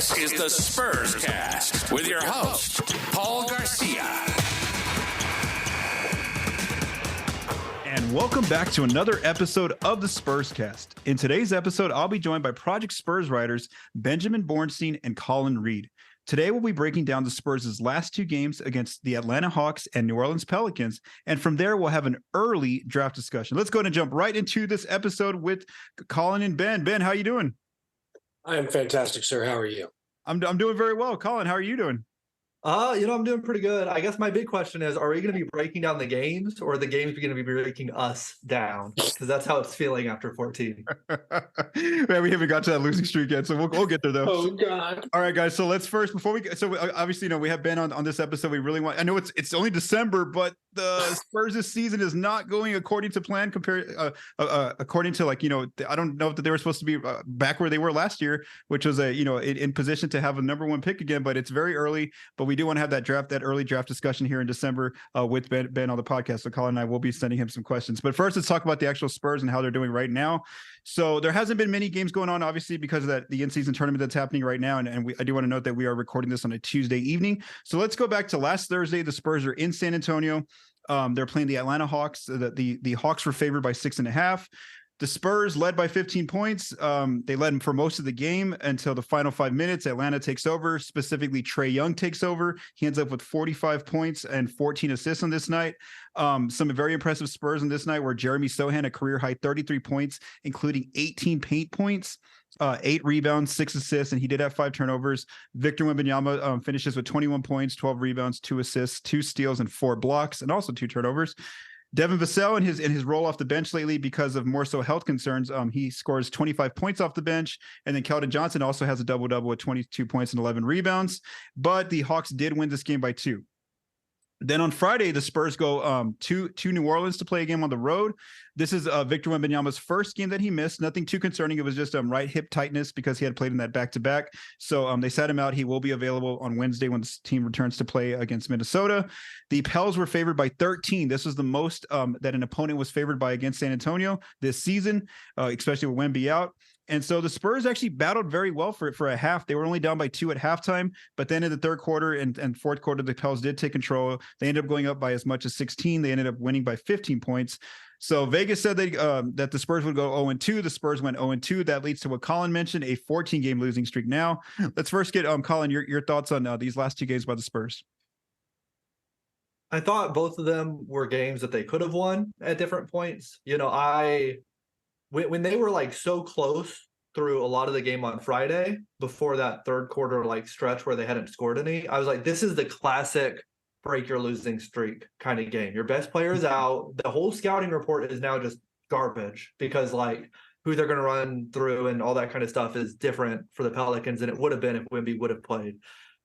This is the Spurscast with your host, Paul Garcia. And welcome back to another episode of the Spurscast. In today's episode, I'll be joined by Project Spurs writers Benjamin Bornstein and Collin Reid. Today, we'll be breaking down the Spurs' last two games against the Atlanta Hawks and New Orleans Pelicans. And from there, we'll have an early draft discussion. Let's go ahead and jump right into this episode with Collin and Ben. Ben, how are you doing? I am fantastic, sir. How are you? I'm doing very well. Collin, how are you doing? I'm doing pretty good. I guess my big question is, are we going to be breaking down the games, or are the games going to be breaking us down? Because that's how it's feeling after 14. Man, we haven't got to that losing streak yet, so we'll get there though. Oh God! All right, guys. So let's first, before we so obviously, we have Ben on this episode. We really want. I know it's only December, but the Spurs' season is not going according to plan. According to I don't know that they were supposed to be back where they were last year, which was in position to have a number one pick again. But it's very early. But we do want to have that early draft discussion here in December with Ben on the podcast. So Collin and I will be sending him some questions. But first, let's talk about the actual Spurs and how they're doing right now. So there hasn't been many games going on, obviously, because of the in-season tournament that's happening right now. And I do want to note that we are recording this on a Tuesday evening. So let's go back to last Thursday. The Spurs are in San Antonio. They're playing the Atlanta Hawks. The Hawks were favored by 6.5. The Spurs led by 15 points. They led them for most of the game until the final 5 minutes. Atlanta takes over. Specifically, Trae Young takes over. He ends up with 45 points and 14 assists on this night. Some very impressive Spurs on this night were Jeremy Sohan, a career-high 33 points, including 18 paint points, 8 rebounds, 6 assists, and he did have 5 turnovers. Victor Wembanyama finishes with 21 points, 12 rebounds, 2 assists, 2 steals, and 4 blocks, and also 2 turnovers. Devin Vassell in his role off the bench lately because of more so health concerns, he scores 25 points off the bench, and then Keldon Johnson also has a double-double with 22 points and 11 rebounds, but the Hawks did win this game by 2. Then on Friday, the Spurs go to New Orleans to play a game on the road. This is Victor Wembanyama's first game that he missed. Nothing too concerning. It was just right hip tightness because he had played in that back-to-back. So they sat him out. He will be available on Wednesday when the team returns to play against Minnesota. The Pels were favored by 13. This was the most that an opponent was favored by against San Antonio this season, especially with Wemby out. And so the Spurs actually battled very well for a half. They were only down by 2 at halftime, but then in the third quarter and fourth quarter, the Pels did take control. They ended up going up by as much as 16. They ended up winning by 15 points. So Vegas said that the Spurs would go 0-2. The Spurs went 0-2. That leads to what Collin mentioned, a 14-game losing streak now. Let's first get Collin, your thoughts on these last 2 games by the Spurs. I thought both of them were games that they could have won at different points. When they were so close through a lot of the game on Friday before that third quarter stretch where they hadn't scored any, I was like, this is the classic break your losing streak kind of game. Your best player is out. The whole scouting report is now just garbage because who they're going to run through and all that kind of stuff is different for the Pelicans than it would have been if Wemby would have played.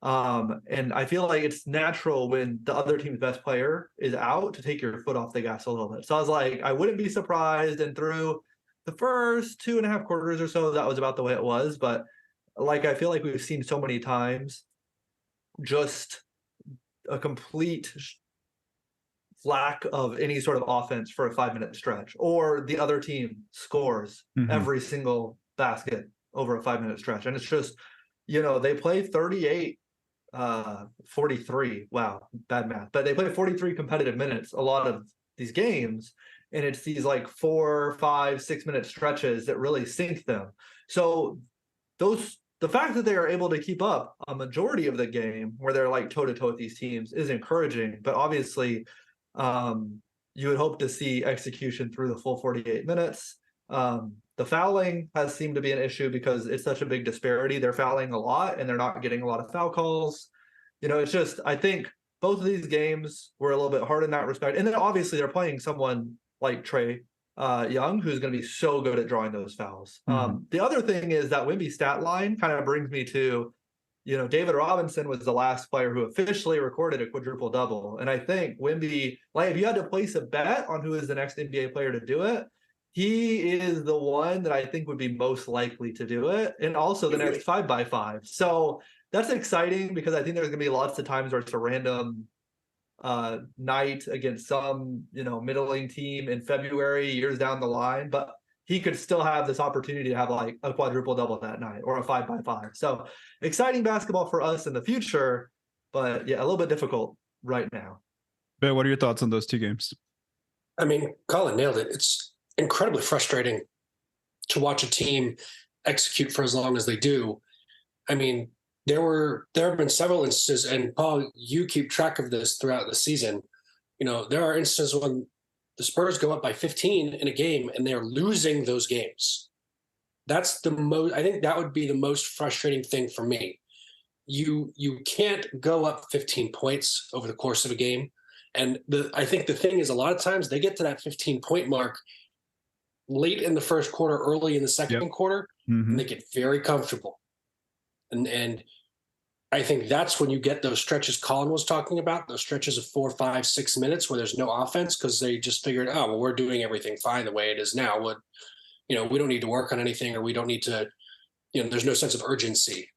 And I feel like it's natural when the other team's best player is out to take your foot off the gas a little bit. So I was like, I wouldn't be surprised. And through the first 2.5 quarters or so, that was about the way it was. But I feel like we've seen so many times just a complete lack of any sort of offense for a 5-minute stretch, or the other team scores every single basket over a 5-minute stretch. And it's just, they play 38, 43. Wow, bad math. But they play 43 competitive minutes a lot of these games. And it's these 4, 5, 6-minute stretches that really sink them. So the fact that they are able to keep up a majority of the game where they're toe-to-toe with these teams is encouraging. But obviously, you would hope to see execution through the full 48 minutes. The fouling has seemed to be an issue because it's such a big disparity. They're fouling a lot and they're not getting a lot of foul calls. It's just, I think both of these games were a little bit hard in that respect. And then obviously they're playing someone like Trae Young, who's going to be so good at drawing those fouls. The other thing is that Wemby stat line kind of brings me to, David Robinson was the last player who officially recorded a quadruple double. And I think Wemby, if you had to place a bet on who is the next NBA player to do it, he is the one that I think would be most likely to do it. And also the next 5x5. So that's exciting because I think there's going to be lots of times where it's a random night against some, middling team in February, years down the line. But he could still have this opportunity to have like a quadruple double that night or a 5x5. So exciting basketball for us in the future, but yeah, a little bit difficult right now. Ben, what are your thoughts on those two games? I mean, Collin nailed it. It's incredibly frustrating to watch a team execute for as long as they do. I mean, there have been several instances, and Paul, you keep track of this throughout the season. There are instances when the Spurs go up by 15 in a game and they're losing those games. That's the most, I think that would be the most frustrating thing for me. You can't go up 15 points over the course of a game. And I think the thing is, a lot of times they get to that 15-point mark late in the first quarter, early in the second quarter, and they get very comfortable. And I think that's when you get those stretches Collin was talking about, those stretches of 4, 5, 6 minutes where there's no offense because they just figured, oh, well, we're doing everything fine the way it is now. We don't need to work on anything, or we don't need to, there's no sense of urgency.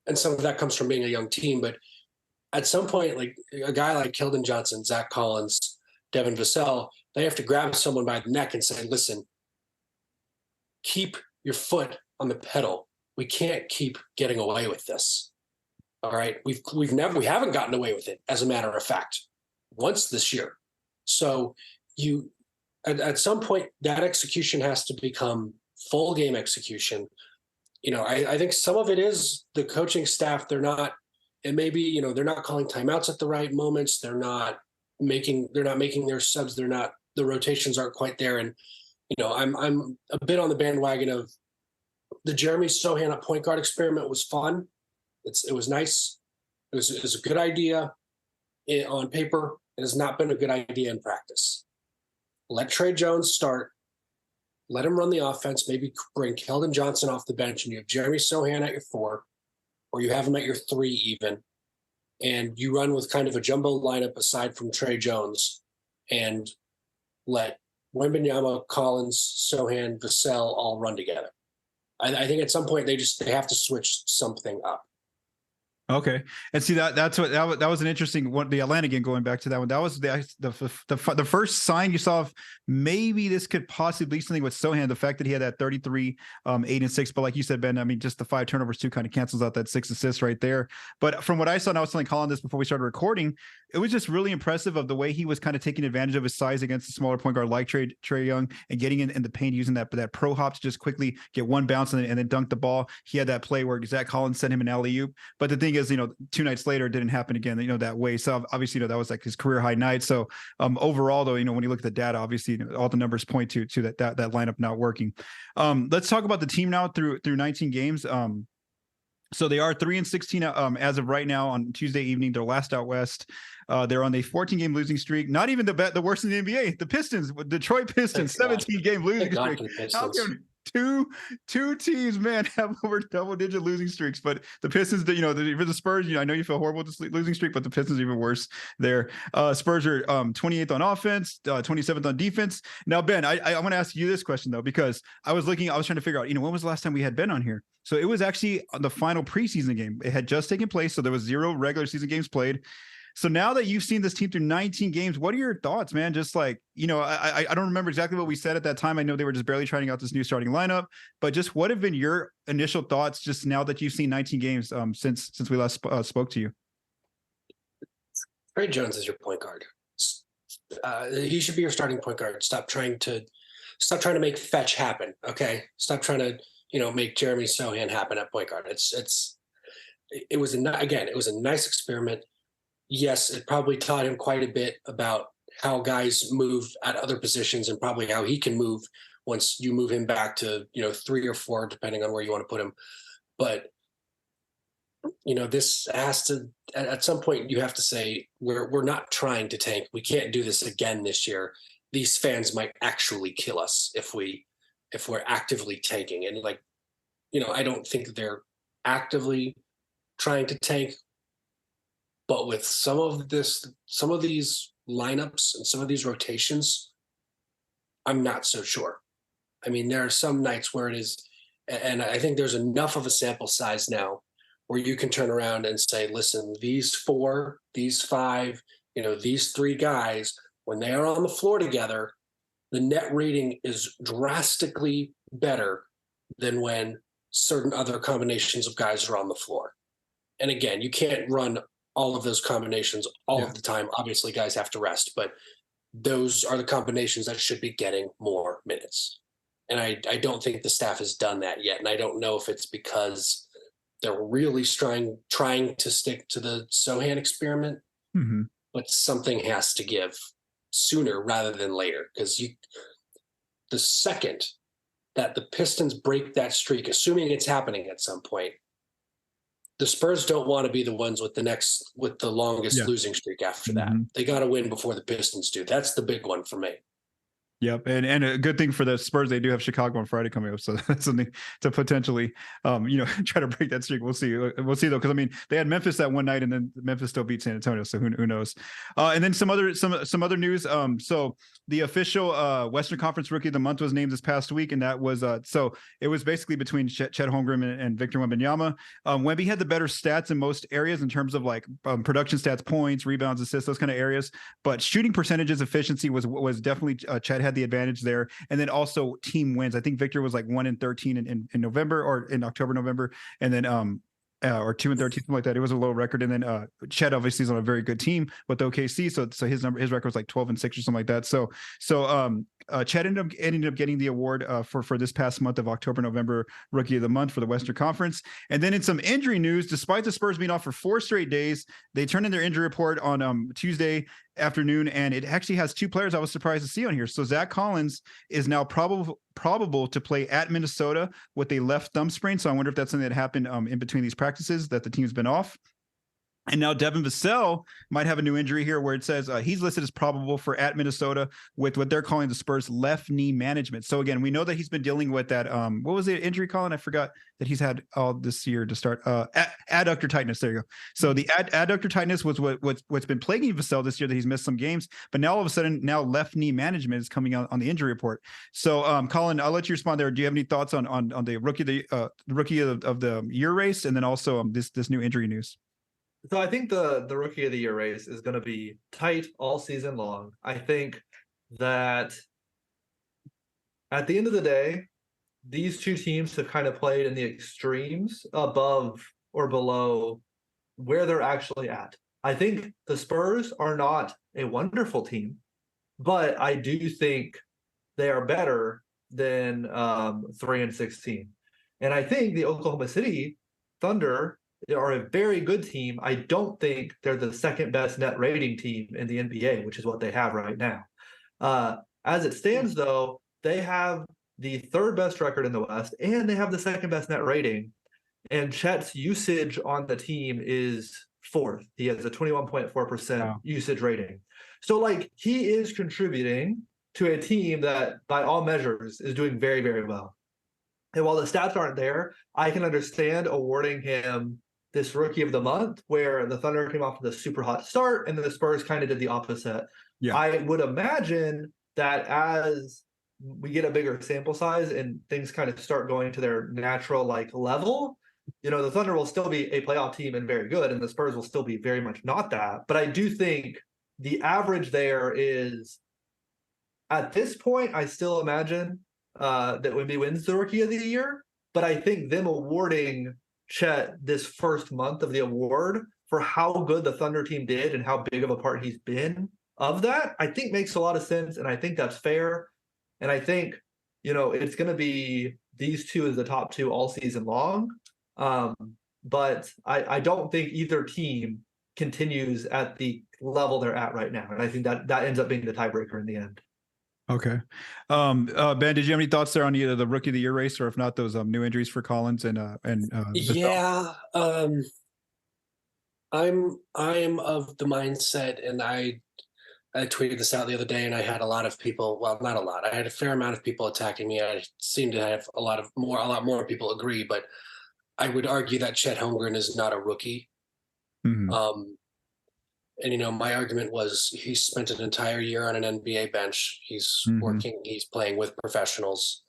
And some of that comes from being a young team. But at some point, like a guy like Keldon Johnson, Zach Collins, Devin Vassell, they have to grab someone by the neck and say, listen, keep your foot on the pedal. We can't keep getting away with this. All right. We haven't gotten away with it, as a matter of fact, once this year. So at some point, that execution has to become full game execution. I think some of it is the coaching staff. They're not calling timeouts at the right moments. They're not making their subs. The rotations aren't quite there. And, I'm a bit on the bandwagon of the Jeremy Sochan at point guard experiment was fun. It was nice. It was a good idea on paper. It has not been a good idea in practice. Let Tre Jones start. Let him run the offense. Maybe bring Keldon Johnson off the bench, and you have Jeremy Sochan at your 4, or you have him at your 3 even, and you run with kind of a jumbo lineup aside from Tre Jones, and let Wembanyama, Collins, Sochan, Vassell all run together. I think at some point they have to switch something up. Okay, and see that was an interesting one. The Atlanta game, going back to that one, that was the first sign you saw of maybe this could possibly be something with Sochan. The fact that he had that 33, 8 and 6, but like you said, Ben, I mean, just the 5 turnovers too kind of cancels out that 6 assists right there. But from what I saw, and I was telling Collin this before we started recording, it was just really impressive of the way he was kind of taking advantage of his size against a smaller point guard like Trae Young, and getting in the paint, using that pro hop to just quickly get one bounce and then dunk the ball. He had that play where Zach Collins sent him an alley-oop. But the thing is, 2 nights later, it didn't happen again, that way. So obviously, that was like his career high night. So overall, though, when you look at the data, obviously, all the numbers point to that lineup not working. Let's talk about the team now through 19 games. So they are 3-16 as of right now on Tuesday evening. They're last out west. They're on a 14-game losing streak. Not even the worst in the NBA. The Pistons, Detroit Pistons, 17-game losing streak. How can two teams, man, have over double-digit losing streaks? But the Pistons, for the Spurs, I know you feel horrible with this losing streak, but the Pistons are even worse there. Spurs are 28th on offense, 27th on defense. Now, Ben, I want to ask you this question though, because I was trying to figure out, when was the last time we had Ben on here? So it was actually the final preseason game. It had just taken place, so there was 0 regular season games played. So now that you've seen this team through 19 games, what are your thoughts, man? Just like, I don't remember exactly what we said at that time. I know they were just barely trying out this new starting lineup, but just what have been your initial thoughts just now that you've seen 19 games since we last spoke to you? Tre Jones is your point guard. He should be your starting point guard. Stop trying to make fetch happen. Okay. Stop trying to, make Jeremy Sochan happen at point guard. It was a nice experiment. Yes, it probably taught him quite a bit about how guys move at other positions, and probably how he can move once you move him back to, 3 or 4, depending on where you want to put him. But, this has to, at some point you have to say, we're not trying to tank. We can't do this again this year. These fans might actually kill us if we're actively tanking. And I don't think they're actively trying to tank. But with some of these lineups and some of these rotations, I'm not so sure. I mean, there are some nights where it is, and I think there's enough of a sample size now where you can turn around and say, listen, these 4, these 5, these 3 guys, when they are on the floor together, the net rating is drastically better than when certain other combinations of guys are on the floor. And again, you can't run all of those combinations all of the time. Obviously, guys have to rest, but those are the combinations that should be getting more minutes. And I don't think the staff has done that yet. And I don't know if it's because they're really trying to stick to the Sohan experiment, but something has to give sooner rather than later. Because the second that the Pistons break that streak, assuming it's happening at some point, the Spurs don't want to be the ones with the longest losing streak after that. They got to win before the Pistons do. That's the big one for me. Yep, and a good thing for the Spurs, they do have Chicago on Friday coming up, so that's something to potentially, try to break that streak. We'll see though, because I mean they had Memphis that one night, and then Memphis still beat San Antonio, so who knows? And then some other news. So the official Western Conference Rookie of the Month was named this past week, and that was so it was basically between Chet Holmgren and Victor Wembanyama. Wemby had the better stats in most areas in terms of like production stats, points, rebounds, assists, those kind of areas, but shooting percentages, efficiency was definitely Chet had the advantage there. And then also team wins. I think Victor was like 1-13 in November, or in October, November. And then or 2-13, something like that. It was a low record. And then Chet obviously is on a very good team with OKC. So his record was like 12-6 or something like that. So Chet ended up getting the award for this past month of October, November Rookie of the Month for the Western Conference. And then in some injury news, despite the Spurs being off for 4 straight days, they turned in their injury report on Tuesday afternoon, and it actually has 2 players I was surprised to see on here. So Zach Collins is now probable to play at Minnesota with a left thumb sprain. So I wonder if that's something that happened in between these practices that the team's been off. And now Devin Vassell might have a new injury here where it says he's listed as probable for at Minnesota with what they're calling the Spurs left knee management. So again, we know that he's been dealing with that. What was the injury, Collin? I forgot that he's had all this year to start. Adductor tightness. There you go. So the adductor tightness was what's been plaguing Vassell this year, that he's missed some games. But now all of a sudden, now left knee management is coming out on the injury report. So Collin, I'll let you respond there. Do you have any thoughts on the rookie of the year race, and then also this new injury news? So I think the Rookie of the Year race is going to be tight all season long. I think that at the end of the day, these two teams have kind of played in the extremes above or below where they're actually at. I think the Spurs are not a wonderful team, but I do think they are better than 3-16. And I think the Oklahoma City Thunder are a very good team. I don't think they're the second best net rating team in the NBA, which is what they have right now. As it stands, though, they have the 3rd best record in the West, and they have the 2nd best net rating. And Chet's usage on the team is 4th. He has a 21.4% usage rating. So, like, he is contributing to a team that, by all measures, is doing very, very well. And while the stats aren't there, I can understand awarding him this Rookie of the Month, where the Thunder came off with a super hot start and the Spurs kind of did the opposite. Yeah. I would imagine that as we get a bigger sample size and things kind of start going to their natural level, the Thunder will still be a playoff team and very good, and the Spurs will still be very much not that. But I do think the average there is, at this point, I still imagine that Wemby wins the Rookie of the Year. But I think them awarding Chet this first month of the award for how good the Thunder team did and how big of a part he's been of that, I think makes a lot of sense. And I think that's fair. And I think, it's going to be these two as the top 2 all season long. But I don't think either team continues at the level they're at right now. And I think that ends up being the tiebreaker in the end. Okay. Ben, did you have any thoughts there on either the Rookie of the Year race, or if not, those new injuries for Collins and yeah, I'm of the mindset, and I tweeted this out the other day, and I had a lot of people, well, not a lot, I had a fair amount of people attacking me. I seem to have a lot more people agree, but I would argue that Chet Holmgren is not a rookie. Mm-hmm. And, my argument was he spent an entire year on an NBA bench. He's working, he's playing with professionals,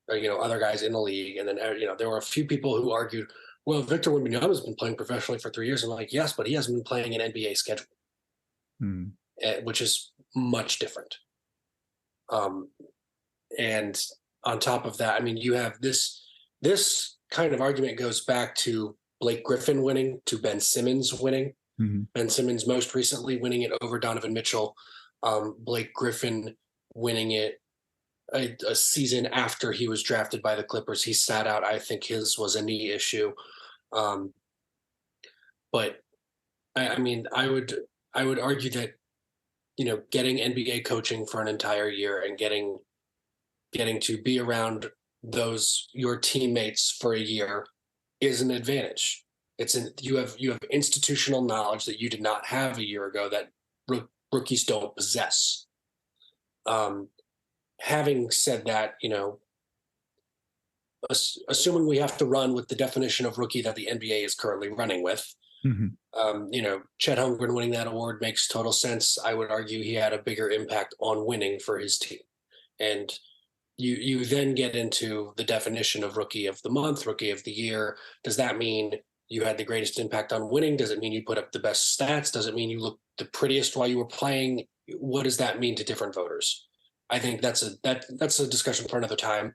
or, other guys in the league. And then, there were a few people who argued, well, Victor Wembanyama has been playing professionally for 3 years. I'm like, yes, but he hasn't been playing an NBA schedule, which is much different. And on top of that, I mean, you have this kind of argument goes back to Blake Griffin winning, to Ben Simmons winning. Mm-hmm. Ben Simmons most recently winning it over Donovan Mitchell. Blake Griffin winning it a season after he was drafted by the Clippers. He sat out. I think his was a knee issue. But I mean, I would argue that, getting NBA coaching for an entire year and getting to be around your teammates for a year is an advantage. You have institutional knowledge that you did not have a year ago that rookies don't possess. Having said that, assuming we have to run with the definition of rookie that the NBA is currently running with, Chet Holmgren winning that award makes total sense. I would argue he had a bigger impact on winning for his team. And you then get into the definition of rookie of the month, rookie of the year. Does that mean you had the greatest impact on winning? Does it mean you put up the best stats? Does it mean you looked the prettiest while you were playing? What does that mean to different voters? I think that's a discussion for another time,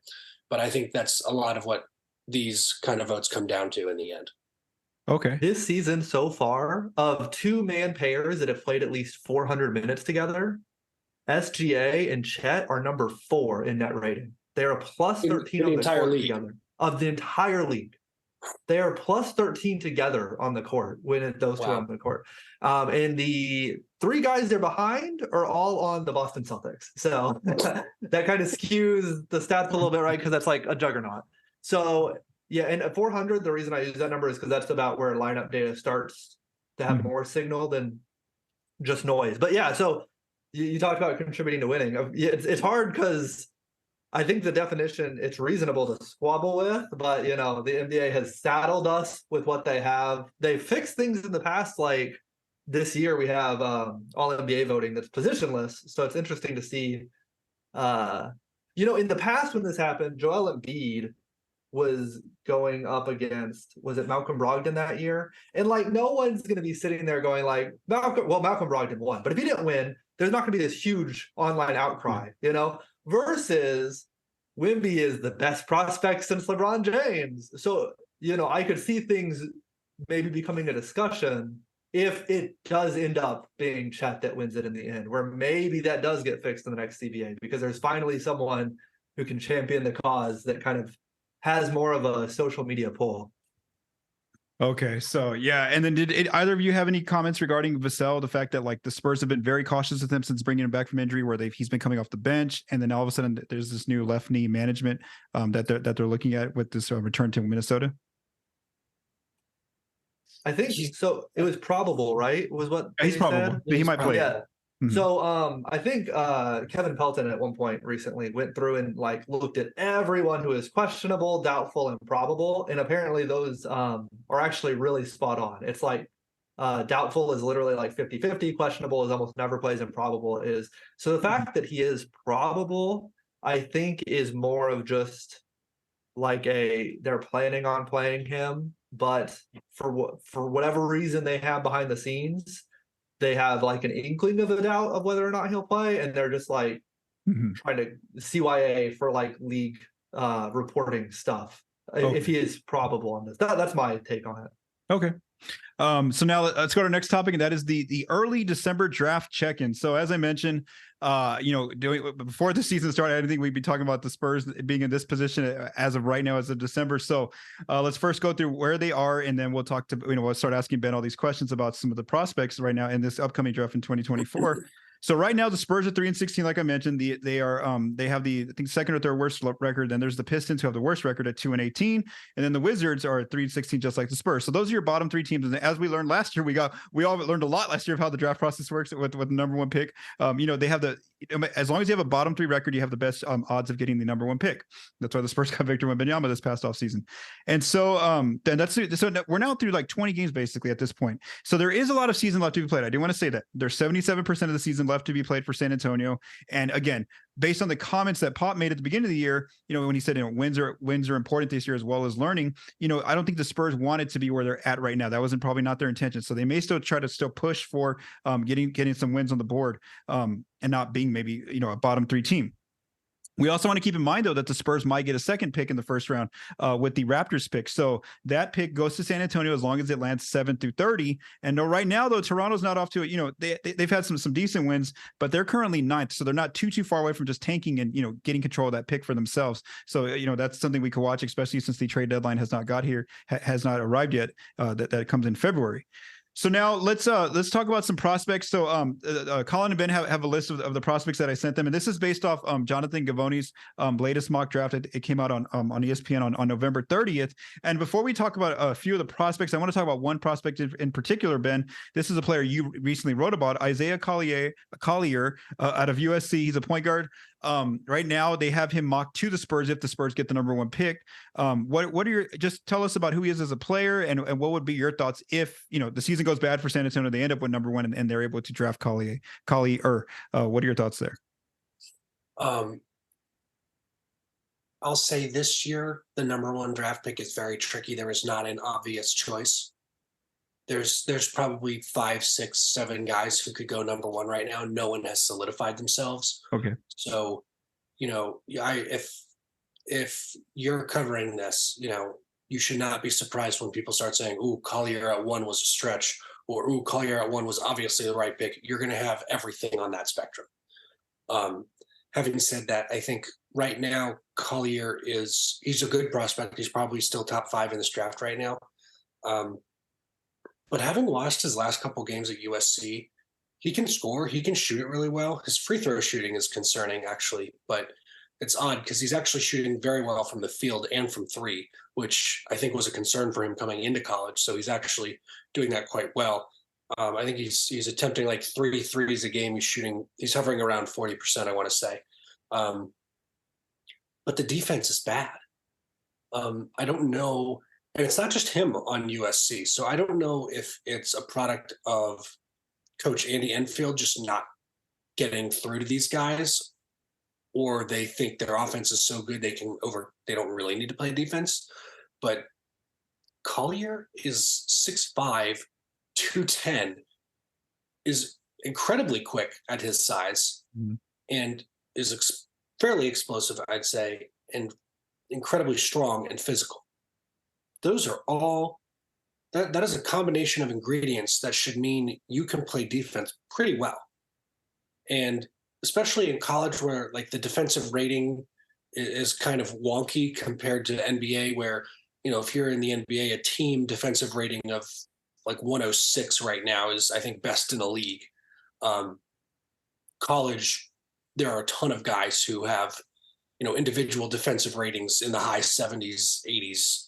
but I think that's a lot of what these kind of votes come down to in the end. Okay. This season so far, of two-man pairs that have played at least 400 minutes together, SGA and Chet are number 4 in net rating. They are plus 13 in the on the entire court league. together. Of the entire league. They are plus 13 together on the court when those two are on the court. And the 3 guys they're behind are all on the Boston Celtics. So that kind of skews the stats a little bit, right? Because that's like a juggernaut. So yeah, and at 400, the reason I use that number is because that's about where lineup data starts to have more signal than just noise. But yeah, so you talked about contributing to winning. It's hard because I think the definition, it's reasonable to squabble with, but, the NBA has saddled us with what they have. They've fixed things in the past, like this year we have all-NBA voting that's positionless, so it's interesting to see. In the past when this happened, Joel Embiid was going up against, was it Malcolm Brogdon that year? And, no one's going to be sitting there going Malcolm Brogdon won, but if he didn't win, there's not going to be this huge online outcry, versus Wemby is the best prospect since LeBron James. So, I could see things maybe becoming a discussion if it does end up being Chet that wins it in the end, where maybe that does get fixed in the next CBA because there's finally someone who can champion the cause that kind of has more of a social media pull. Okay, so yeah, and then did either of you have any comments regarding Vassell? The fact that the Spurs have been very cautious with him since bringing him back from injury, where he's been coming off the bench, and then all of a sudden there's this new left knee management that they're looking at with this return to Minnesota. I think so. It was probable, right? Was what he's probable. He might play. Yeah. Mm-hmm. So I think Kevin Pelton at one point recently went through and looked at everyone who is questionable, doubtful, and probable, and apparently those are actually really spot on. It's doubtful is literally 50-50, questionable is almost never plays, and probable is. So the fact that he is probable, I think, is more of just they're planning on playing him, but for whatever reason they have behind the scenes, they have an inkling of a doubt of whether or not he'll play, and they're just trying to CYA for league reporting stuff. Okay. If he is probable on this, that's my take on it. Okay. So now let's go to our next topic, and that is the early December draft check-in. So as I mentioned, before the season started, I didn't think we'd be talking about the Spurs being in this position as of right now, as of December. So let's first go through where they are, and then we'll talk to, we'll start asking Ben all these questions about some of the prospects right now in this upcoming draft in 2024. So right now the Spurs are 3-16, like I mentioned. They have the, I think, second or third worst record. Then there's the Pistons, who have the worst record at 2-18, and then the Wizards are 3-16, just like the Spurs. So those are your bottom 3 teams. And as we learned last year, we all learned a lot last year of how the draft process works with the number 1 pick. They have as long as you have a bottom 3 record, you have the best odds of getting the number 1 pick. That's why the Spurs got Victor Wembanyama this past offseason. And so so we're now through 20 games basically at this point. So there is a lot of season left to be played. I do want to say that there's 77% of the season left to be played for San Antonio. And again, based on the comments that Pop made at the beginning of the year, when he said, wins are important this year as well as learning, I don't think the Spurs wanted to be where they're at right now. That wasn't probably not their intention. So they may still try to push for getting some wins on the board and not being maybe, a bottom 3 team. We also want to keep in mind, though, that the Spurs might get a second pick in the first round with the Raptors pick. So that pick goes to San Antonio as long as it lands 7 through 30. And right now, though, Toronto's not off to it. They've had some decent wins, but they're currently ninth. So they're not too far away from just tanking and, getting control of that pick for themselves. So, that's something we could watch, especially since the trade deadline has not got here, has not arrived yet. That comes in February. So now let's talk about some prospects. So Collin and Ben have a list of the prospects that I sent them, and this is based off Jonathan Gavoni's latest mock draft. It came out on ESPN on November 30th. And before we talk about a few of the prospects, I want to talk about one prospect in particular, Ben. This is a player you recently wrote about, Isaiah Collier out of USC. He's a point guard. Right now they have him mocked to the Spurs if the Spurs get the number 1 pick. Just tell us about who he is as a player and what would be your thoughts if, the season goes bad for San Antonio, they end up with number 1 and they're able to draft Collier. What are your thoughts there? I'll say this year, the number 1 draft pick is very tricky. There is not an obvious choice. There's probably 5, 6, 7 guys who could go number 1 right now. No one has solidified themselves. Okay. So, if you're covering this, you should not be surprised when people start saying, "Ooh, Collier at 1 was a stretch," or "Ooh, Collier at 1 was obviously the right pick." You're going to have everything on that spectrum. Having said that, I think right now Collier he's a good prospect. He's probably still top 5 in this draft right now. But having watched his last couple games at USC, he can score. He can shoot it really well. His free throw shooting is concerning, actually, but it's odd because he's actually shooting very well from the field and from 3, which I think was a concern for him coming into college. So he's actually doing that quite well. I think he's attempting like 3 threes a game. He's hovering around 40%, I want to say. But the defense is bad. I don't know. And it's not just him on USC. So I don't know if it's a product of Coach Andy Enfield just not getting through to these guys, or they think their offense is so good they don't really need to play defense. But Collier is 6'5", 210, is incredibly quick at his size, and is fairly explosive, I'd say, and incredibly strong and physical. Those are all that is a combination of ingredients that should mean you can play defense pretty well. And especially in college where like the defensive rating is kind of wonky compared to the NBA, where, if you're in the NBA, a team defensive rating of like 106 right now is, I think, best in the league. College, there are a ton of guys who have, individual defensive ratings in the high 70s, 80s,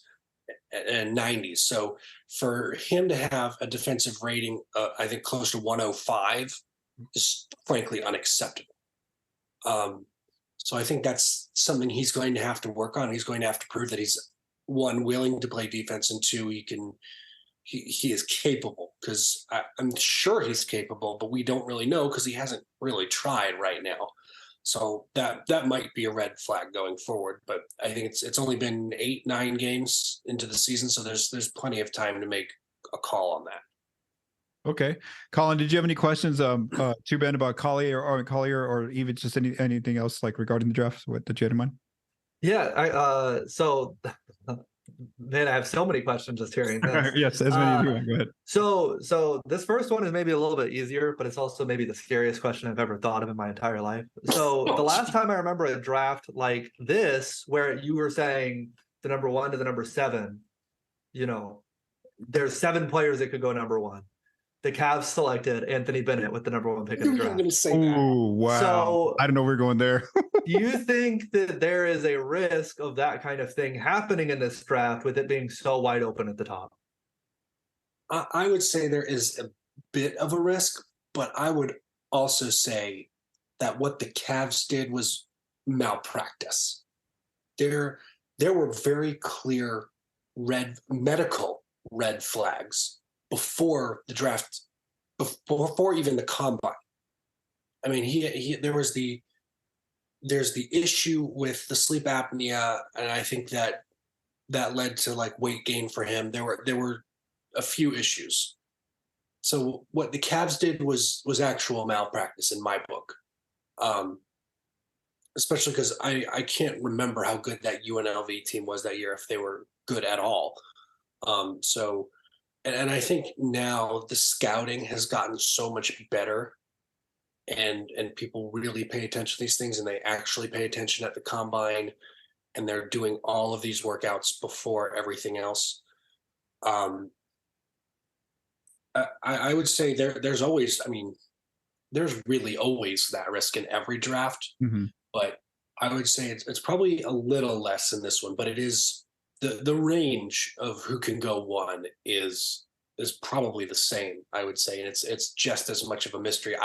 and 90s. So for him to have a defensive rating, I think close to 105 is frankly unacceptable. So I think that's something he's going to have to work on. He's going to have to prove that he's, 1, willing to play defense, and 2, he is capable, because I'm sure he's capable, but we don't really know because he hasn't really tried right now. So that might be a red flag going forward. But I think it's only been 8, 9 games into the season, so there's plenty of time to make a call on that. Okay, Collin, did you have any questions to Ben about Collier or even just anything else like regarding the draft? What did you have in mind? Yeah, so man, I have so many questions just hearing this. Yes, as many as you want. Go ahead. So this first one is maybe a little bit easier, but it's also maybe the scariest question I've ever thought of in my entire life. So the last time I remember a draft like this, where you were saying the number 1 to the number 7, there's 7 players that could go number 1. The Cavs selected Anthony Bennett with the number 1 pick in the draft. Oh, wow. So, I don't know we're going there. Do you think that there is a risk of that kind of thing happening in this draft with it being so wide open at the top? I would say there is a bit of a risk, but I would also say that what the Cavs did was malpractice. There were very clear medical red flags before the draft, before even the combine. I mean, there's the issue with the sleep apnea, and I think that led to like weight gain for him. There were a few issues. So what the Cavs did was actual malpractice in my book. especially because I can't remember how good that UNLV team was that year, if they were good at all. So, and I think now the scouting has gotten so much better, and people really pay attention to these things, and they actually pay attention at the combine, and they're doing all of these workouts before everything else. I would say there's always, I mean, there's really always that risk in every draft, Mhm. but I would say it's probably a little less in this one, but it is the range of who can go one is probably the same, I would say, and it's just as much of a mystery.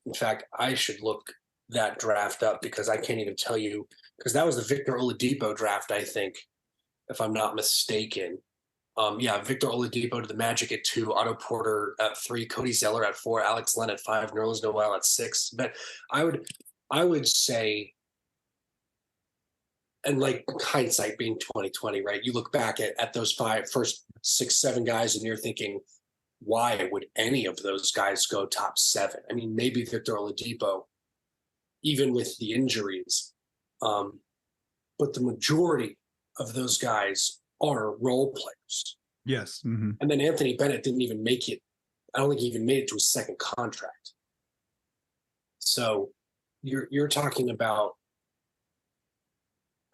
In fact, I should look that draft up because I can't even tell you, because that was the Victor Oladipo draft, I think, if I'm not mistaken. Yeah, Victor Oladipo to the Magic at 2, Otto Porter at 3, Cody Zeller at 4, Alex Len at 5, Nerlens Noel at 6. But I would say, and like hindsight being 2020, right? You look back at those first 6, 7 guys, and you're thinking, why would any of those guys go top 7? I mean, maybe Victor Oladipo, even with the injuries, but the majority of those guys are role players. Yes. Mm-hmm. And then Anthony Bennett didn't even make it. I don't think he even made it to his second contract. So you're talking about,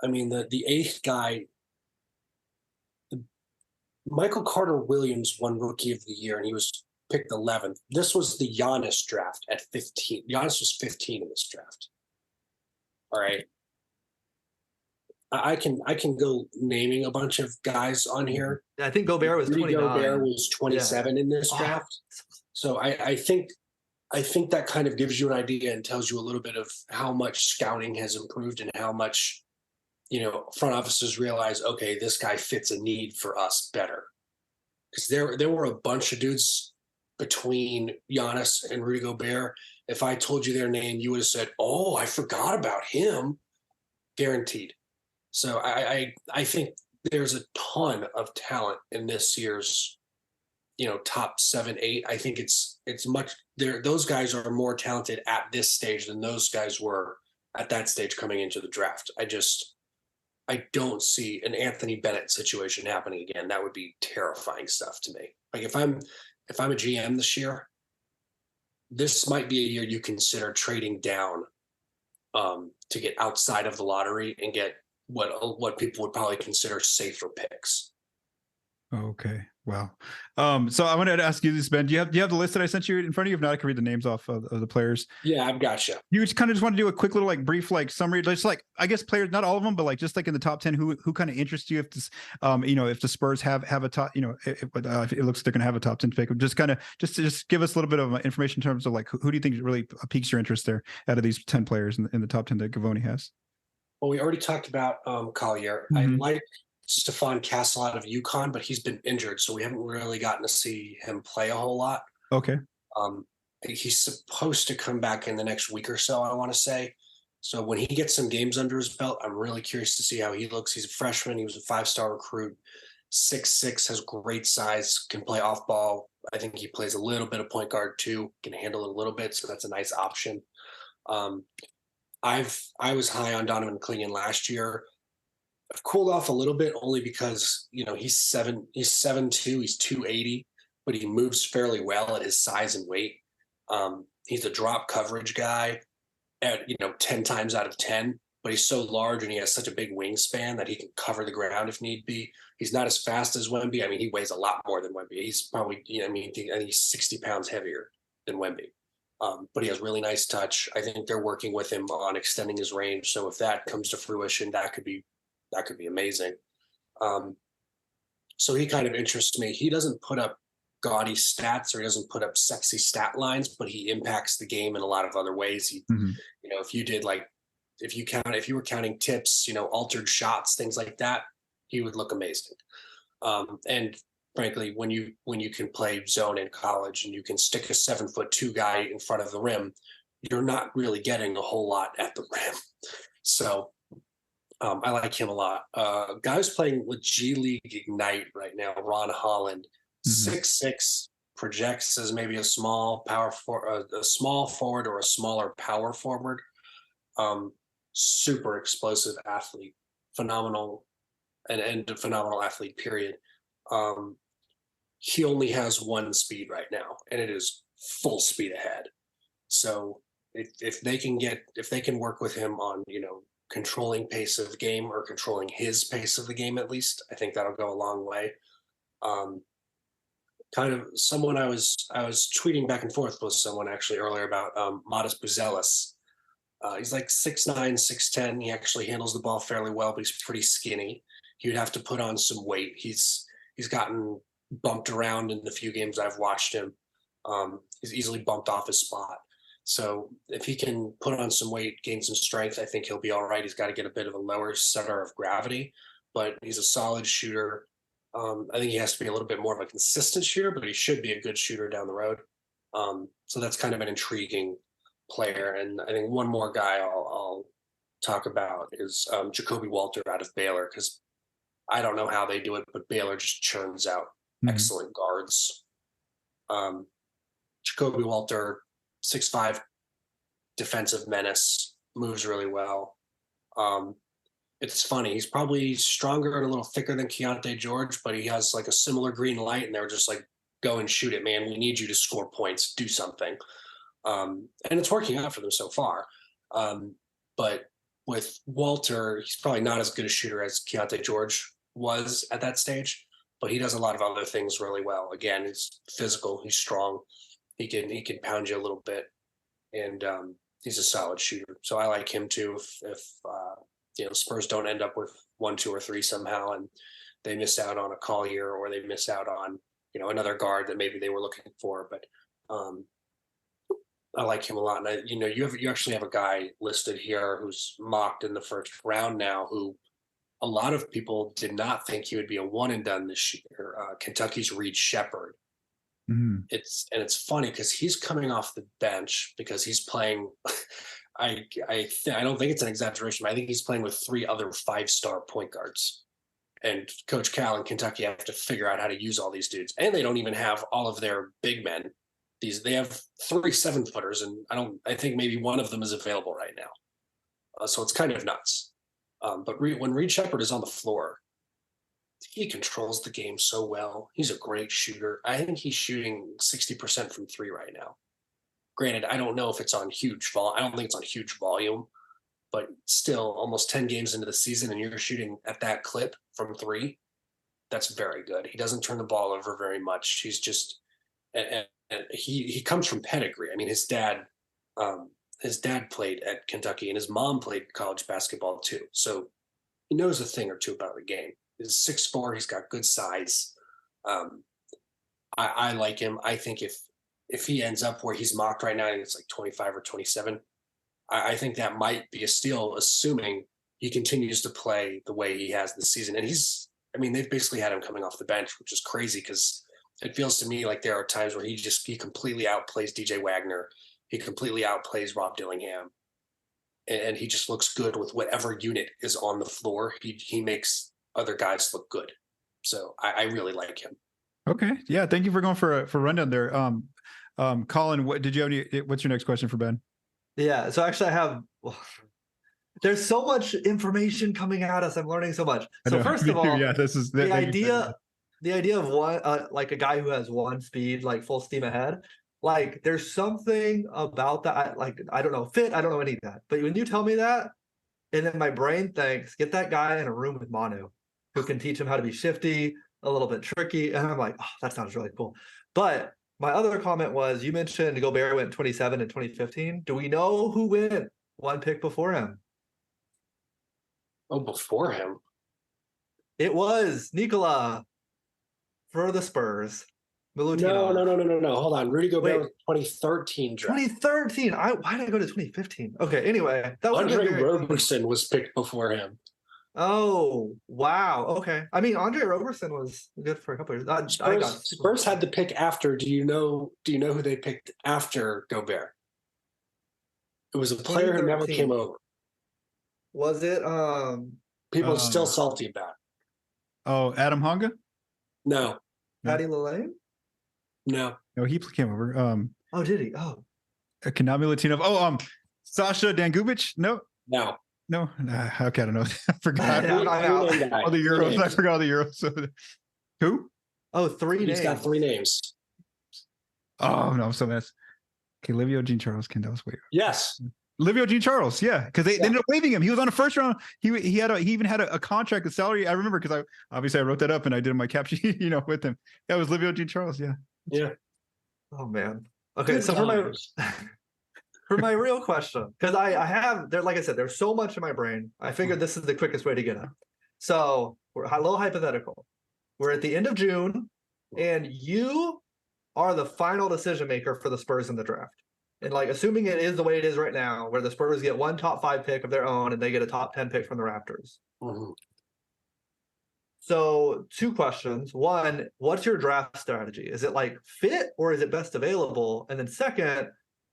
I mean, the 8th guy, Michael Carter Williams won Rookie of the Year, and he was picked 11th. This was the Giannis draft at 15. Giannis was 15 in this draft. All right. I can go naming a bunch of guys on here. I think Gobert was 29. Gobert was 27 in this draft. So I think that kind of gives you an idea and tells you a little bit of how much scouting has improved and how much, front offices realize, okay, this guy fits a need for us better. Because there were a bunch of dudes between Giannis and Rudy Gobert. If I told you their name, you would have said, "Oh, I forgot about him." Guaranteed. So I think there's a ton of talent in this year's, top 7, 8. I think it's much there. Those guys are more talented at this stage than those guys were at that stage coming into the draft. I don't see an Anthony Bennett situation happening again. That would be terrifying stuff to me. Like if I'm a GM this year, this might be a year you consider trading down to get outside of the lottery and get what people would probably consider safer picks. Okay. Wow. So I wanted to ask you this, Ben. Do you have the list that I sent you in front of you? If not, I can read the names off of the players. Yeah, I've got you. You just kind of want to do a quick little brief summary, just I guess players, not all of them, but just in the top 10, who kind of interests you? If this, if the Spurs have a top, if it looks like they're going to have a top 10 pick, just kind of just give us a little bit of information in terms of who do you think really piques your interest there out of these 10 players in the top 10 that Gavoni has? Well, we already talked about Collier. Mm-hmm. I like Stephon Castle out of UConn, but he's been injured, so we haven't really gotten to see him play a whole lot. Okay. He's supposed to come back in the next week or so, I want to say. So when he gets some games under his belt, I'm really curious to see how he looks. He's a freshman. He was a 5-star recruit, 6'6", has great size, can play off ball. I think he plays a little bit of point guard too, can handle it a little bit, so that's a nice option. I was high on Donovan Clingan last year. I've cooled off a little bit only because, he's 7'2", he's 280, but he moves fairly well at his size and weight. He's a drop coverage guy at, 10 times out of 10, but he's so large and he has such a big wingspan that he can cover the ground if need be. He's not as fast as Wemby. I mean, he weighs a lot more than Wemby. He's probably, I think he's 60 pounds heavier than Wemby. But he has really nice touch. I think they're working with him on extending his range. So if that comes to fruition, that could be amazing. So he kind of interests me. He doesn't put up gaudy stats or he doesn't put up sexy stat lines, but he impacts the game in a lot of other ways. He, if you did if you were counting tips, altered shots, things like that, he would look amazing. And frankly, when you can play zone in college and you can stick a 7'2" guy in front of the rim, you're not really getting a whole lot at the rim. So I like him a lot. Guys playing with G League Ignite right now, Ron Holland, 6'6", projects as maybe a small forward or a smaller power forward. super explosive athlete, phenomenal, and a phenomenal athlete, period. He only has one speed right now, and it is full speed ahead. So if they can work with him on, controlling pace of the game, or controlling his pace of the game, at least, I think that'll go a long way. Kind of someone I was tweeting back and forth with someone actually earlier about Modest Buzelis. He's like 6'9", 6'10". He actually handles the ball fairly well, but he's pretty skinny. He would have to put on some weight. He's gotten bumped around in the few games I've watched him. He's easily bumped off his spot. So if he can put on some weight, gain some strength, I think he'll be all right. He's got to get a bit of a lower center of gravity, but he's a solid shooter. I think he has to be a little bit more of a consistent shooter, but he should be a good shooter down the road. So that's kind of an intriguing player. And I think one more guy I'll talk about is Jacoby Walter out of Baylor, because I don't know how they do it, but Baylor just churns out excellent guards. Jacoby Walter, 6'5", defensive menace, moves really well. It's funny, he's probably stronger and a little thicker than Keontae George, but he has like a similar green light, and they're just like, go and shoot it, man. We need you to score points, do something. And it's working out for them so far. But with Walter, he's probably not as good a shooter as Keontae George was at that stage, but he does a lot of other things really well. Again, he's physical, he's strong, he can pound you a little bit, and he's a solid shooter. So I like him too. If Spurs don't end up with 1, 2, or 3 somehow, and they miss out on a Collier, or they miss out on another guard that maybe they were looking for. But I like him a lot. And you actually have a guy listed here who's mocked in the first round now, who a lot of people did not think he would be a one and done this year. Kentucky's Reid Shepherd. It's funny because he's coming off the bench because he's playing. I don't think it's an exaggeration, but I think he's playing with 3 other 5-star point guards. And Coach Cal in Kentucky have to figure out how to use all these dudes. And they don't even have all of their big men. They have 3 7-footers, and I think maybe one of them is available right now. So it's kind of nuts. But when Reid Shepherd is on the floor, he controls the game so well. He's a great shooter. I think he's shooting 60% from 3 right now. Granted, I don't know if it's on huge volume. I don't think it's on huge volume, but still, almost 10 games into the season, and you're shooting at that clip from 3. That's very good. He doesn't turn the ball over very much. He's just, and he comes from pedigree. I mean, his dad played at Kentucky, and his mom played college basketball too. So he knows a thing or two about the game. He's 6'4". He's got good size. I like him. I think if he ends up where he's mocked right now, I think it's like 25 or 27. I think that might be a steal, assuming he continues to play the way he has this season. And they've basically had him coming off the bench, which is crazy because it feels to me like there are times where he completely outplays DJ Wagner. He completely outplays Rob Dillingham. And he just looks good with whatever unit is on the floor. He makes other guys look good. So I really like him. Okay. Yeah. Thank you for going for a rundown there. Collin, what's your next question for Ben? Yeah. So actually there's so much information coming at us. I'm learning so much. So first of all, yeah, this is the idea of one, like a guy who has one speed, like full steam ahead. Like there's something about that. I don't know fit. I don't know any of that. But when you tell me that, and then my brain thinks, get that guy in a room with Manu, who can teach him how to be shifty, a little bit tricky. And I'm like, oh, that sounds really cool. But my other comment was, you mentioned Gobert went 27 in 2015. Do we know who went 1 pick before him? Oh, before him? It was Nikola for the Spurs. Milutinov. No. Hold on. Rudy Gobert was 2013 draft. 2013. Why did I go to 2015? Okay, anyway. That was Andre Roberson was picked before him. Oh, wow. Okay. I mean, Andre Roberson was good for a couple of years. Spurs had the pick after. Do you know who they picked after Gobert? It was a player who never came over. Was it people are still salty about it. Oh, Adam Honga? No. Patty LaLanne? No. No, he came over. Oh, did he? Oh. Konami Latino. Oh, Sasha Dangubic? No. No, okay, I don't know. I forgot. I'm out. All the Euros. I forgot all the Euros. So, who? Oh, three names. He's got 3 names. Oh no, I'm so mess. Okay, Livio Jean Charles. That was weird. Yes. Livio Jean Charles, yeah, because they ended up waiving him. He was on a first round. He even had a contract, a salary. I remember because I wrote that up and I did my cap sheet, with him. That was Livio Jean Charles, yeah. Yeah. Oh man. Okay, Good so times. for my real question, because I have there, like I said, there's so much in my brain. I figured this is the quickest way to get it. So we're a little hypothetical. We're at the end of June, and you are the final decision maker for the Spurs in the draft. And like assuming it is the way it is right now, where the Spurs get one top 5 pick of their own and they get a top 10 pick from the Raptors. Mm-hmm. So 2 questions. One, what's your draft strategy? Is it like fit or is it best available? And then second,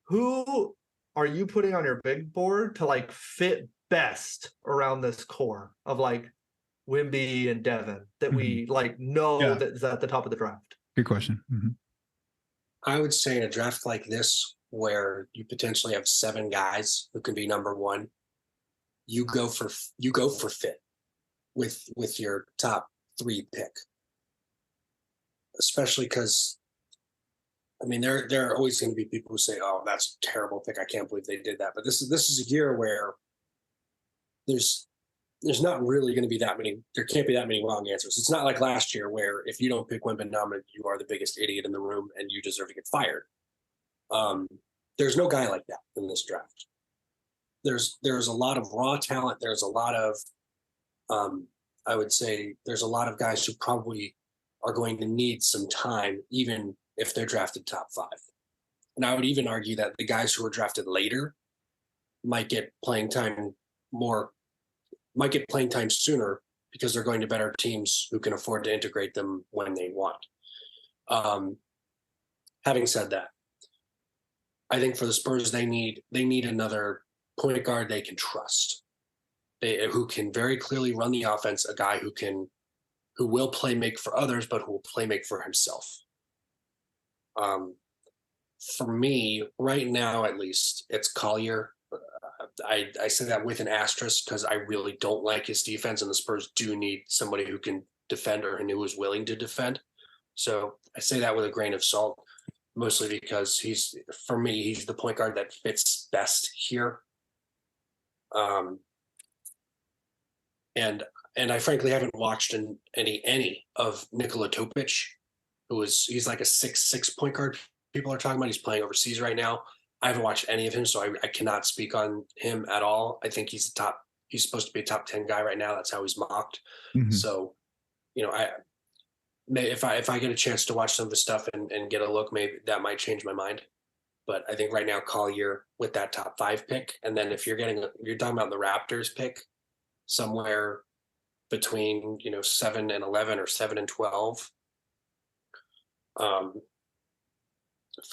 who are you putting on your big board to like fit best around this core of like Wemby and Devin that we like know that is at the top of the draft? Good question. I would say in a draft like this, where you potentially have 7 guys who can be number 1, you go for fit with your top 3 pick, especially because I mean there are always going to be people who say, "Oh, that's a terrible pick. I can't believe they did that." But this is a year where there's not really going to be that many. There can't be that many wrong answers. It's not like last year where if you don't pick Wembanyama, you are the biggest idiot in the room and you deserve to get fired. There's no guy like that in this draft. There's a lot of raw talent. There's a lot of, I would say, there's a lot of guys who probably are going to need some time, even if they're drafted top 5. And I would even argue that the guys who were drafted later might get playing time sooner because they're going to better teams who can afford to integrate them when they want. Having said that, I think for the Spurs, they need another point guard they can trust, who can very clearly run the offense, a guy who will play make for others, but who will play make for himself. For me, right now at least, it's Collier. I say that with an asterisk because I really don't like his defense, and the Spurs do need somebody who can defend or who is willing to defend. So I say that with a grain of salt. Mostly because for me, he's the point guard that fits best here. And I frankly haven't watched any of Nikola Topic, he's like a 6'6" point guard. People are talking about. He's playing overseas right now. I haven't watched any of him, so I cannot speak on him at all. I think he's supposed to be a top 10 guy right now. That's how he's mocked. So, if I get a chance to watch some of the stuff and get a look, maybe that might change my mind. But I think right now Collier with that top 5 pick, and then if you're talking about the Raptors pick somewhere between 7 and 11 or 7 and 12.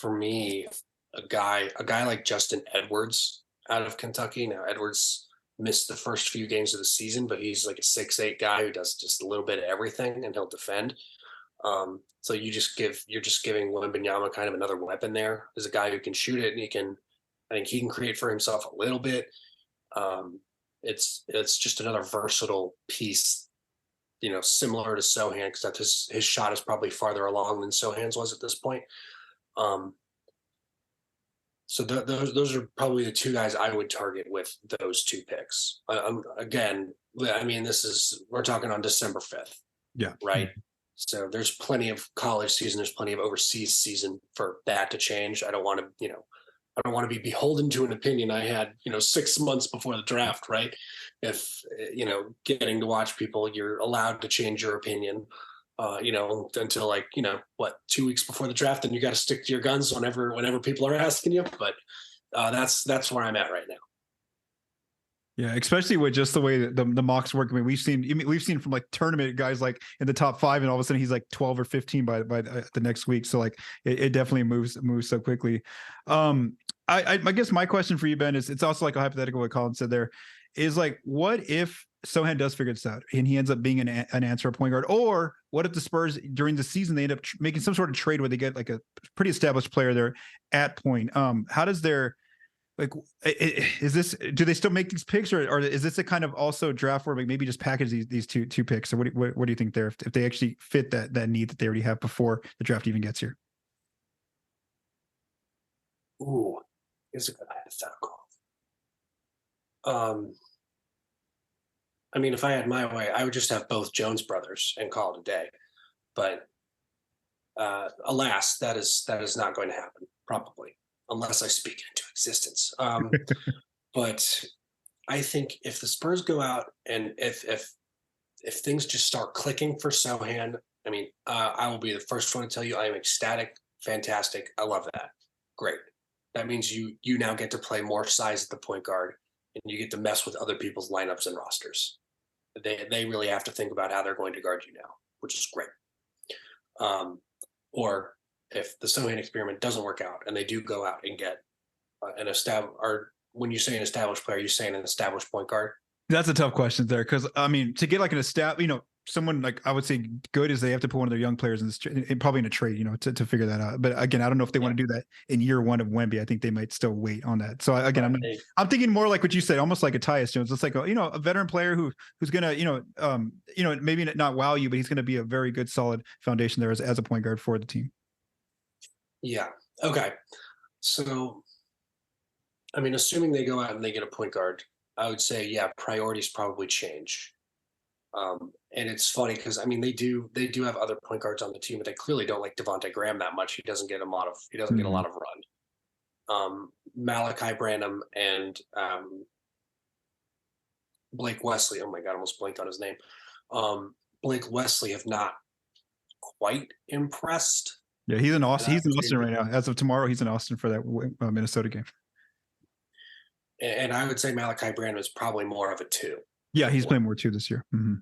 For me, a guy like Justin Edwards out of Kentucky. Now Edwards missed the first few games of the season, but he's like a 6'8" guy who does just a little bit of everything, and he'll defend. So you're just giving Wembanyama kind of another weapon there. There's a guy who can shoot it, and I think he can create for himself a little bit. It's just another versatile piece, similar to Sohan, because his shot is probably farther along than Sohan's was at this point. So those are probably the 2 guys I would target with those 2 picks. Again, I mean, we're talking on December 5th. Yeah. Right. So there's plenty of college season. There's plenty of overseas season for that to change. I don't want to be beholden to an opinion I had, 6 months before the draft, right? If, getting to watch people, you're allowed to change your opinion, until 2 weeks before the draft, and you got to stick to your guns whenever people are asking you. But that's where I'm at right now. Yeah, especially with just the way that the mocks work. I mean, we've seen from like tournament guys like in the top 5, and all of a sudden he's like 12 or 15 by the next week. So like it definitely moves so quickly. I guess my question for you, Ben, is it's also like a hypothetical. What Collin said there is like, what if Sohan does figure this out and he ends up being an answer point guard, or what if the Spurs during the season they end up making some sort of trade where they get like a pretty established player there at point? How does their like, is this, do they still make these picks, or is this a kind of also draft where like maybe just package these two picks? So what do you think there, if they actually fit that need that they already have before the draft even gets here? Ooh, here's a good hypothetical. I mean, if I had my way, I would just have both Jones brothers and call it a day. But alas, that is not going to happen, probably, unless I speak it into existence. But I think if the Spurs go out and if things just start clicking for Sohan, I mean, I will be the first one to tell you I am ecstatic, fantastic. I love that. Great. That means you now get to play more size at the point guard, and you get to mess with other people's lineups and rosters. They really have to think about how they're going to guard you now, which is great. Or if the Sohan experiment doesn't work out and they do go out and get an established, or when you say an established player, you saying an established point guard? That's a tough question there, because I mean, to get like an someone like, I would say good is they have to put one of their young players in this, probably in a trade, to figure that out. But again, I don't know if they want to do that in year one of Wemby. I think they might still wait on that. So again, I'm thinking more like what you said, almost like a Tyus Jones. It's like a veteran player who's gonna maybe not wow you, but he's gonna be a very good solid foundation there as a point guard for the team. Yeah. Okay. So, I mean, assuming they go out and they get a point guard, I would say, yeah, priorities probably change. And it's funny because I mean they do have other point guards on the team, but they clearly don't like Devontae Graham that much. He doesn't get a lot of run. Malachi Branham and Blake Wesley. Oh my God, I almost blanked on his name. Blake Wesley have not quite impressed. Yeah, he's in Austin. He's in Austin right now. As of tomorrow, he's in Austin for that Minnesota game. And I would say Malachi Branham is probably more of a 2. Yeah, he's playing more 2 this year. Mm-hmm.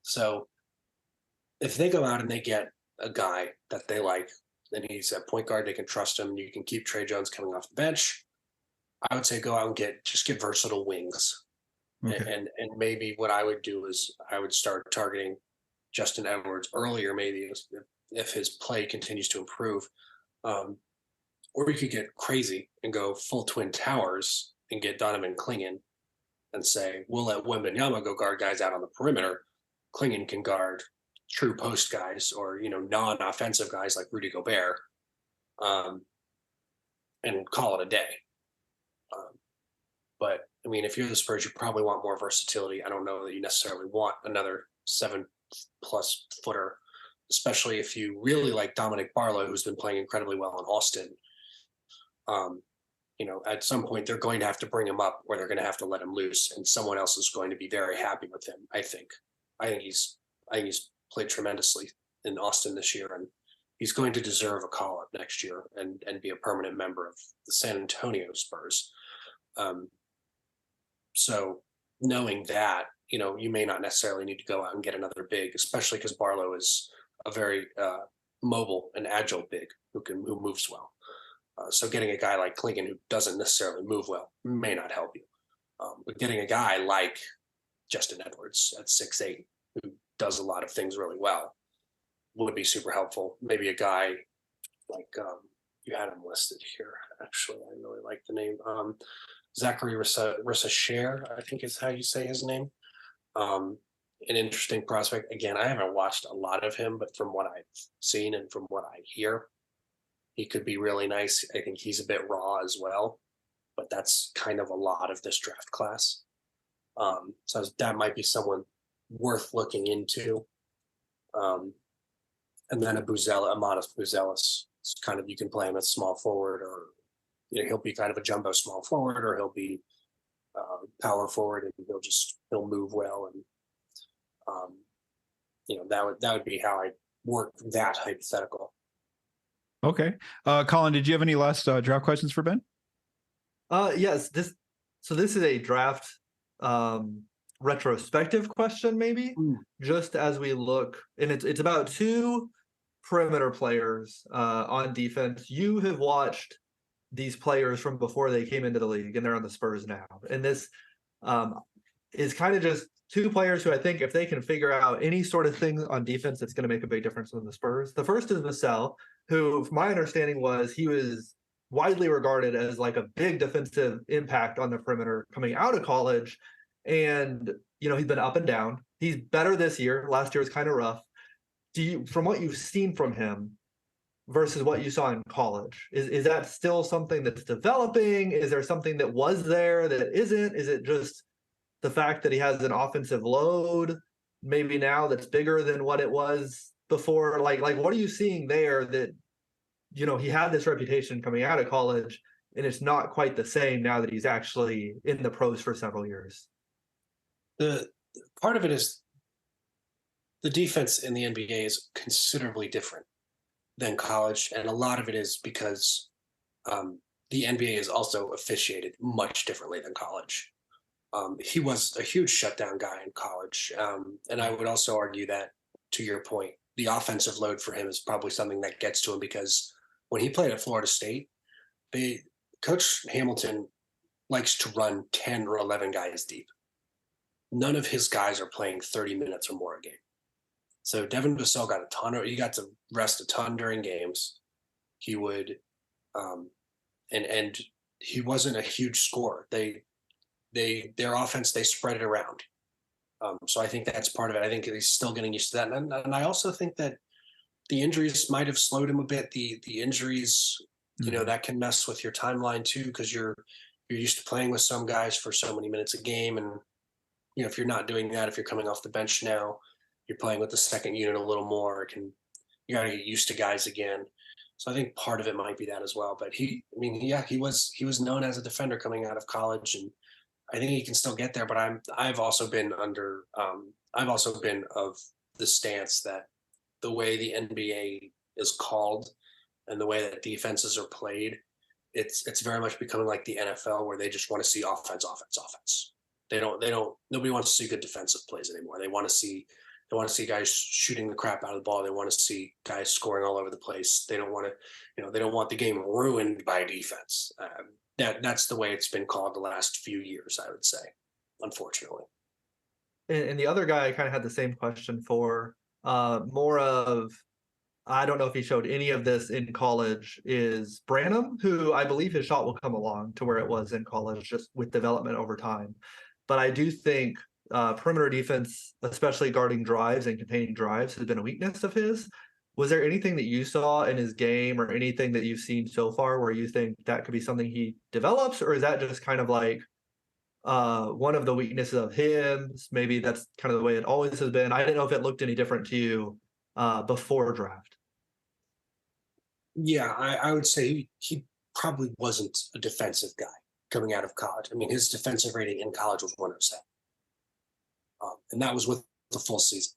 So if they go out and they get a guy that they like, and he's a point guard, they can trust him. You can keep Trey Jones coming off the bench. I would say go out and get versatile wings. Okay. And maybe what I would do is I would start targeting Justin Edwards earlier, maybe if his play continues to improve. Or you could get crazy and go full Twin Towers and get Donovan Clingan and say, we'll let Wembanyama go guard guys out on the perimeter. Clingan can guard true post guys or, non-offensive guys like Rudy Gobert, and call it a day. But I mean, if you're the Spurs, you probably want more versatility. I don't know that you necessarily want another 7+ footer, especially if you really like Dominic Barlow, who's been playing incredibly well in Austin. At some point they're going to have to bring him up, or they're going to have to let him loose, and someone else is going to be very happy with him. I think he's played tremendously in Austin this year, and he's going to deserve a call up next year and be a permanent member of the San Antonio Spurs. So knowing that, you may not necessarily need to go out and get another big, especially because Barlow is a very mobile and agile big who moves well. So getting a guy like Clingan who doesn't necessarily move well may not help you. But getting a guy like Justin Edwards at 6'8", who does a lot of things really well, would be super helpful. Maybe a guy like you had him listed here. Actually, I really like the name. Zachary Rissa-Share, I think is how you say his name. An interesting prospect. Again, I haven't watched a lot of him, but from what I've seen and from what I hear, he could be really nice. I think he's a bit raw as well, but that's kind of a lot of this draft class. So that might be someone worth looking into. And then a modest Buzelis. It's kind of, you can play him as small forward, or he'll be kind of a jumbo small forward, or he'll be power forward, and he'll move well. And that would be how I work that hypothetical. Okay. Collin, did you have any last draft questions for Ben? Yes. This is a draft retrospective question, maybe. Just as we look, and it's about 2 perimeter players on defense. You have watched these players from before they came into the league, and they're on the Spurs now. And this is kind of just 2 players who I think if they can figure out any sort of thing on defense, it's going to make a big difference in the Spurs. The first is Vassell, who, from my understanding, he was widely regarded as like a big defensive impact on the perimeter coming out of college. And, he's been up and down. He's better this year. Last year was kind of rough. From what you've seen from him versus what you saw in college, is that still something that's developing? Is there something that was there that isn't? Is it just the fact that he has an offensive load maybe now that's bigger than what it was before? Like what are you seeing there that, he had this reputation coming out of college and it's not quite the same now that he's actually in the pros for several years? The part of it is the defense in the NBA is considerably different than college. And a lot of it is because the NBA is also officiated much differently than college. He was a huge shutdown guy in college. And I would also argue that, to your point, the offensive load for him is probably something that gets to him, because when he played at Florida State, Coach Hamilton likes to run 10 or 11 guys deep. None of his guys are playing 30 minutes or more a game. So Devin Vassell he got to rest a ton during games. He would, and he wasn't a huge scorer. Their offense, they spread it around. So I think that's part of it. I think he's still getting used to that. And I also think that the injuries might have slowed him a bit. The injuries, that can mess with your timeline too, because you're used to playing with some guys for so many minutes a game. And, if you're not doing that, if you're coming off the bench now, you're playing with the second unit a little more. You got to get used to guys again. So I think part of it might be that as well. But he was known as a defender coming out of college, and I think he can still get there. But I've also been of the stance that the way the NBA is called and the way that defenses are played, it's very much becoming like the NFL, where they just want to see offense. Nobody wants to see good defensive plays anymore. They want to see guys shooting the crap out of the ball. They want to see guys scoring all over the place. They don't want to, they don't want the game ruined by defense. That's the way it's been called the last few years, I would say, unfortunately. And the other guy I kind of had the same question for, more of, I don't know if he showed any of this in college, is Branham, who I believe his shot will come along to where it was in college, just with development over time. But I do think perimeter defense, especially guarding drives and containing drives, has been a weakness of his. Was there anything that you saw in his game or anything that you've seen so far where you think that could be something he develops, or is that just kind of like one of the weaknesses of him? Maybe that's kind of the way it always has been. I didn't know if it looked any different to you before draft. Yeah, I would say he probably wasn't a defensive guy coming out of college. I mean, his defensive rating in college was 107. And that was with the full season.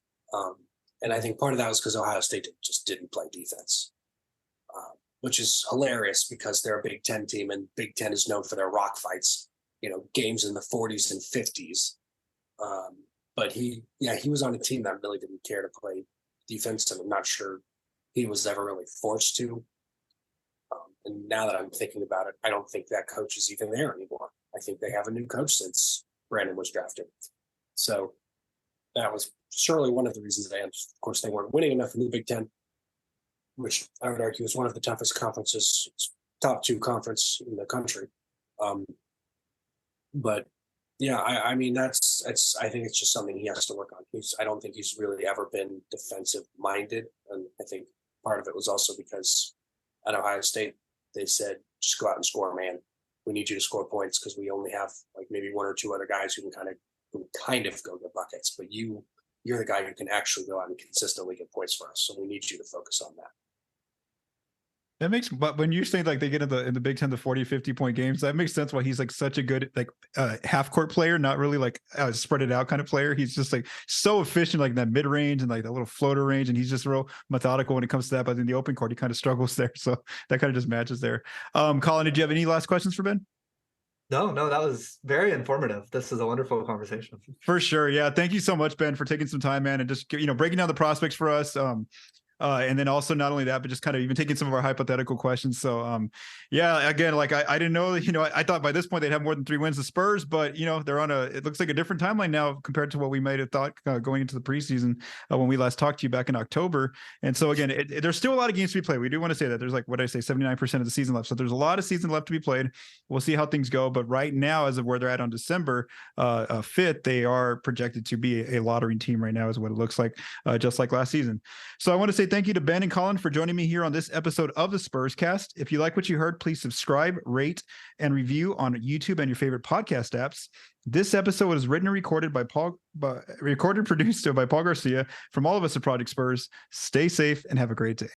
And I think part of that was because Ohio State just didn't play defense, which is hilarious because they're a Big Ten team, and Big Ten is known for their rock fights, games in the 40s and 50s. But he was on a team that really didn't care to play defense, and I'm not sure he was ever really forced to. And now that I'm thinking about it, I don't think that coach is even there anymore. I think they have a new coach since Brandon was drafted. So that was surely one of the reasons of course, they weren't winning enough in the Big Ten, which I would argue is one of the toughest conferences, top 2 conference in the country. But yeah, I mean, I think it's just something he has to work on. I don't think he's really ever been defensive minded. And I think part of it was also because at Ohio State, they said, just go out and score, man. We need you to score points because we only have like maybe 1 or 2 other guys who can kind of go get buckets, but you're the guy who can actually go out and consistently get points for us. So we need you to focus on that. That makes, but when you say like they get in the Big Ten, the 40, 50 point games, that makes sense why he's like such a good, like half court player, not really like spread it out kind of player. He's just like so efficient, like that mid range and like that little floater range. And he's just real methodical when it comes to that. But in the open court, he kind of struggles there. So that kind of just matches there. Collin, did you have any last questions for Ben? No, that was very informative. This is a wonderful conversation. For sure. Yeah. Thank you so much, Ben, for taking some time, man. And just, breaking down the prospects for us. And then also not only that, but just kind of even taking some of our hypothetical questions. So yeah, again, like I didn't know, I thought by this point they'd have more than 3 wins, the Spurs, but they're on it looks like a different timeline now compared to what we might have thought going into the preseason when we last talked to you back in October. And so again, there's still a lot of games to be played. We do want to say that there's like, what did I say, 79% of the season left. So there's a lot of season left to be played. We'll see how things go. But right now, as of where they're at on December 5th, they are projected to be a lottery team right now is what it looks like, just like last season. So I want to say thank you to Ben and Collin for joining me here on this episode of the Spurscast. If you like what you heard, please subscribe, rate, and review on YouTube and your favorite podcast apps. This episode was written and recorded produced by Paul Garcia. From all of us at Project Spurs, stay safe and have a great day.